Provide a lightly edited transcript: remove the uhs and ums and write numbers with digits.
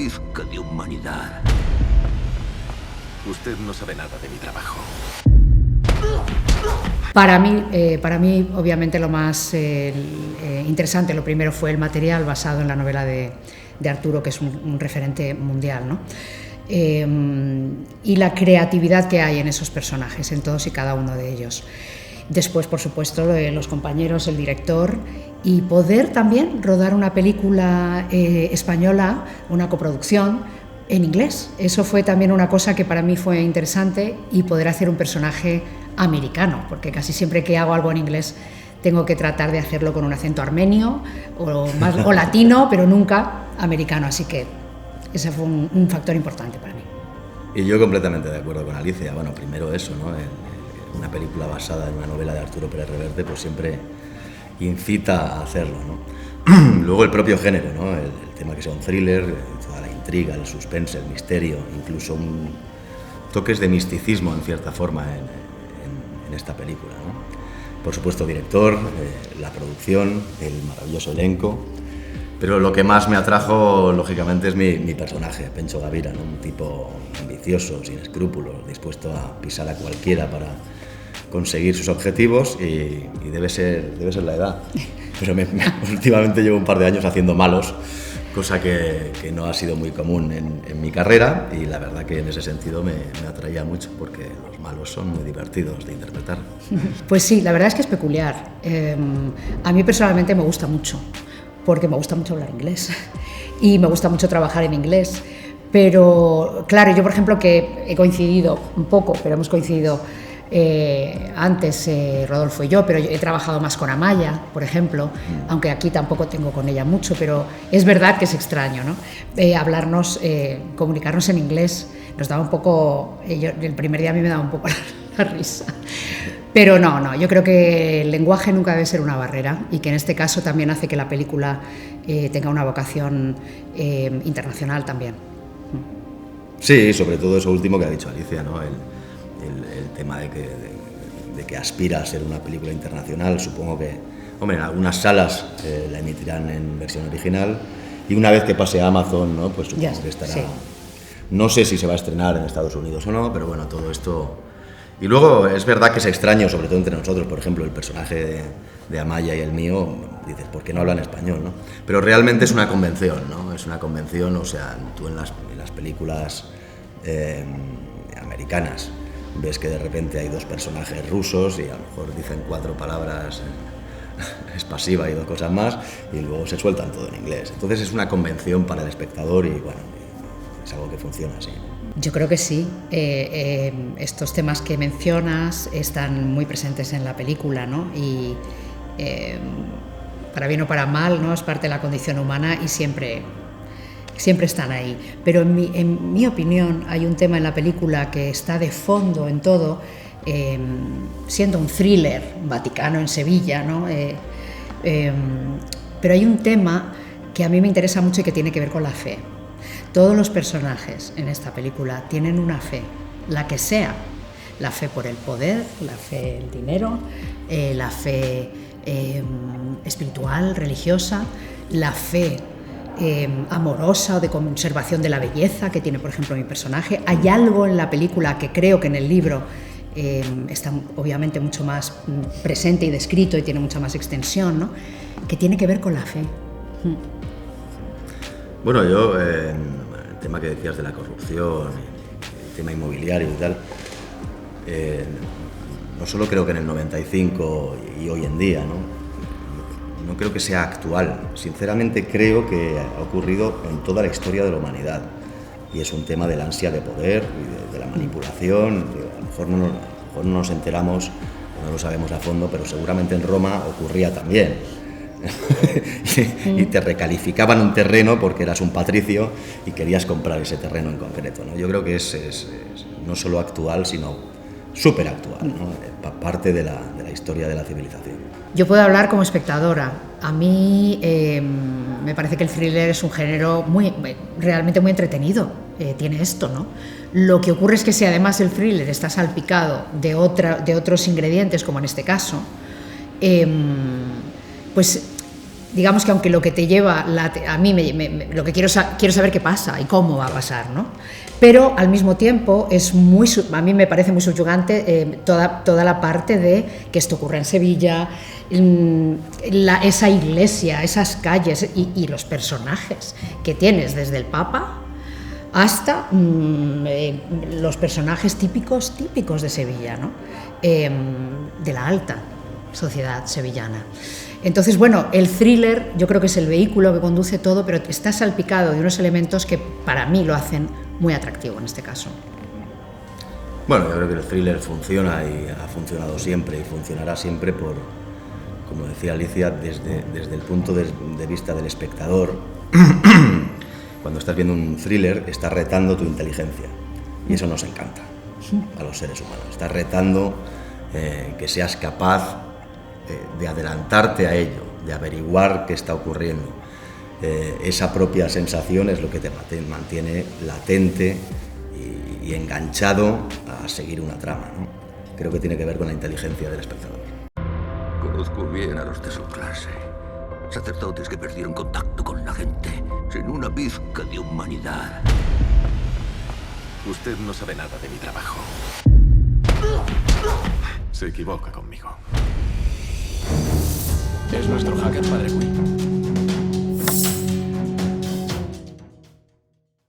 pizca de humanidad. Usted no sabe nada de mi trabajo. Para mí, obviamente, lo más interesante, lo primero fue el material basado en la novela de Arturo, que es un referente mundial, ¿no? Y la creatividad que hay en esos personajes, en todos y cada uno de ellos. Después, por supuesto, los compañeros, el director, y poder también rodar una película española, una coproducción, en inglés. Eso fue también una cosa que para mí fue interesante, y poder hacer un personaje americano, porque casi siempre que hago algo en inglés tengo que tratar de hacerlo con un acento armenio o latino, pero nunca americano, así que ese fue un factor importante para mí. Y yo completamente de acuerdo con Alicia. Bueno, primero eso, ¿no? Una película basada en una novela de Arturo Pérez Reverte pues siempre incita a hacerlo, ¿no? Luego el propio género, ¿no? El tema que sea un thriller, toda la intriga, el suspense, el misterio, incluso toques de misticismo en cierta forma en esta película, ¿no? Por supuesto, director, la producción, el maravilloso elenco, pero lo que más me atrajo, lógicamente, es mi personaje, Pencho Gavira, ¿no? Un tipo ambicioso, sin escrúpulos, dispuesto a pisar a cualquiera para conseguir sus objetivos, y debe ser la edad. Pero últimamente llevo un par de años haciendo malos, cosa que no ha sido muy común en mi carrera, y la verdad que en ese sentido me atraía mucho, porque los malos son muy divertidos de interpretar. Pues sí, la verdad es que es peculiar. A mí personalmente me gusta mucho, porque me gusta mucho hablar inglés y me gusta mucho trabajar en inglés. Pero claro, yo por ejemplo, que he coincidido un poco, pero hemos coincidido antes Rodolfo y yo, pero yo he trabajado más con Amaya, por ejemplo, aunque aquí tampoco tengo con ella mucho, pero es verdad que es extraño, ¿no? Comunicarnos en inglés nos daba un poco, el primer día a mí me daba un poco la risa. Pero no, yo creo que el lenguaje nunca debe ser una barrera, y que en este caso también hace que la película tenga una vocación internacional también. Sí, sobre todo eso último que ha dicho Alicia, ¿no? El tema de que aspira a ser una película internacional. Supongo que, hombre, en algunas salas la emitirán en versión original, y una vez que pase a Amazon, ¿no? Pues supongo que estará... Sí. No sé si se va a estrenar en Estados Unidos o no, pero bueno, todo esto... Y luego es verdad que es extraño, sobre todo entre nosotros, por ejemplo, el personaje de Amaya y el mío, dices, ¿por qué no hablan español, no? Pero realmente es una convención, ¿no? Es una convención, o sea, tú en las películas americanas ves que de repente hay dos personajes rusos y a lo mejor dicen 4 palabras expasiva y 2 cosas más, y luego se sueltan todo en inglés. Entonces es una convención para el espectador, y bueno, es algo que funciona así. Yo creo que sí. Estos temas que mencionas están muy presentes en la película, ¿no? Y para bien o para mal, ¿no? Es parte de la condición humana, y siempre están ahí. Pero en mi opinión hay un tema en la película que está de fondo en todo, siendo un thriller vaticano en Sevilla, ¿no? Pero hay un tema que a mí me interesa mucho y que tiene que ver con la fe. Todos los personajes en esta película tienen una fe, la que sea, la fe por el poder, la fe en el dinero, la fe espiritual, religiosa, la fe amorosa o de conservación de la belleza que tiene, por ejemplo, mi personaje. Hay algo en la película que creo que en el libro está obviamente mucho más presente y descrito, y tiene mucha más extensión, ¿no? Que tiene que ver con la fe. Bueno, yo, el tema que decías de la corrupción, el tema inmobiliario y tal, no solo creo que en el 95 y hoy en día, no creo que sea actual. Sinceramente creo que ha ocurrido en toda la historia de la humanidad, y es un tema del ansia de poder y de la manipulación. A lo mejor no nos enteramos, no lo sabemos a fondo, pero seguramente en Roma ocurría también. Y te recalificaban un terreno porque eras un patricio y querías comprar ese terreno en concreto, ¿no? Yo creo que es no solo actual, sino súper actual, ¿no? Parte de la historia de la civilización. Yo puedo hablar como espectadora. A mí me parece que el thriller es un género realmente muy entretenido. Tiene esto, ¿no? Lo que ocurre es que si además el thriller está salpicado de otros ingredientes, como en este caso, pues digamos que aunque lo que te lleva, a mí lo que quiero saber qué pasa y cómo va a pasar, ¿no? Pero al mismo tiempo a mí me parece muy subyugante toda la parte de que esto ocurre en Sevilla, esa iglesia, esas calles y los personajes que tienes desde el Papa hasta los personajes típicos de Sevilla, ¿no? De la alta sociedad sevillana. Entonces, bueno, el thriller yo creo que es el vehículo que conduce todo, pero está salpicado de unos elementos que para mí lo hacen muy atractivo en este caso. Bueno, yo creo que el thriller funciona y ha funcionado siempre y funcionará siempre como decía Alicia, desde el punto de vista del espectador. Cuando estás viendo un thriller, estás retando tu inteligencia y eso nos encanta a los seres humanos. Estás retando que seas capaz de adelantarte a ello, de averiguar qué está ocurriendo. Esa propia sensación es lo que te mantiene latente y enganchado a seguir una trama, ¿no? Creo que tiene que ver con la inteligencia del espectador. Conozco bien a los de su clase. Sacerdotes que perdieron contacto con la gente, sin una pizca de humanidad. Usted no sabe nada de mi trabajo. Se equivoca conmigo. Es nuestro hacker, Padre Quill.